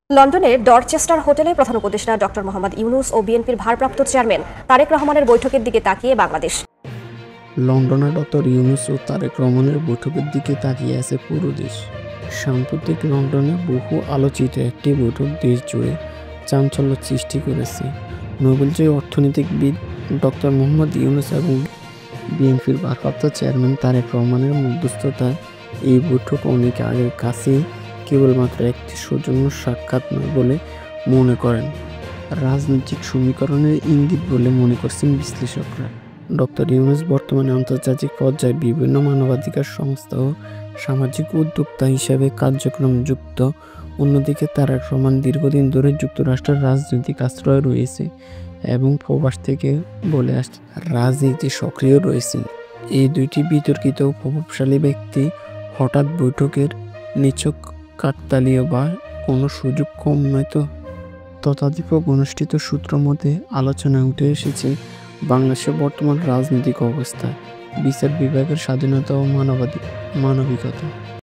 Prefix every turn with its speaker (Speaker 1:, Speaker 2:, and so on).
Speaker 1: লন্ডনের ডরচেস্টার হোটেলে প্রধান উপদেষ্টা ডক্টর মোহাম্মদ ইউনূস ও বিএনপির ভারপ্রাপ্ত চেয়ারম্যান তারেক রহমানের বৈঠকের দিকে তাকিয়ে বাংলাদেশ।
Speaker 2: লন্ডনে ডক্টর ইউনূস ও তারেক রহমানের বৈঠকের দিকে তাকিয়ে আছে পুরো দেশ। সাম্প্রতিক লন্ডনে বহু আলোচিত একটি বৈঠক দেশ জুড়ে চাঞ্চল্য সৃষ্টি করেছে। নোবেলজয়ী অর্থনীতিবিদ ডক্টর মোহাম্মদ ইউনূস এবং বিএনপির ভারপ্রাপ্ত চেয়ারম্যান তারেক রহমানের মধ্যস্থতায় এই বৈঠক অনেক আগের কাছেই কেবলমাত্র একটি সৌজন্য সাক্ষাৎ নয় বলে মনে করেন, রাজনৈতিক সমীকরণের ইঙ্গিত বলে মনে করছেন বিশ্লেষকরা। ডক্টর ইউনূস বর্তমানে আন্তর্জাতিক পর্যায়ে বিভিন্ন মানবাধিকার সংস্থা ও সামাজিক উদ্যোক্তা হিসেবে কার্যক্রম যুক্ত। অন্যদিকে তারেক রহমান দীর্ঘদিন ধরে যুক্তরাষ্ট্রের রাজনৈতিক আশ্রয় রয়েছে এবং প্রবাস থেকে বলে আসছে রাজনীতি সক্রিয় রয়েছেন। এই দুইটি বিতর্কিত ও প্রভাবশালী ব্যক্তি হঠাৎ বৈঠকের নিছক কাকতালীয় বা কোনো সুযোগ কম নয় তো। ততাধিক অনুষ্ঠিত সূত্র মতে আলোচনায় উঠে এসেছে বাংলাদেশের বর্তমান রাজনৈতিক অবস্থা, বিচার বিভাগের স্বাধীনতা ও মানবিকতা।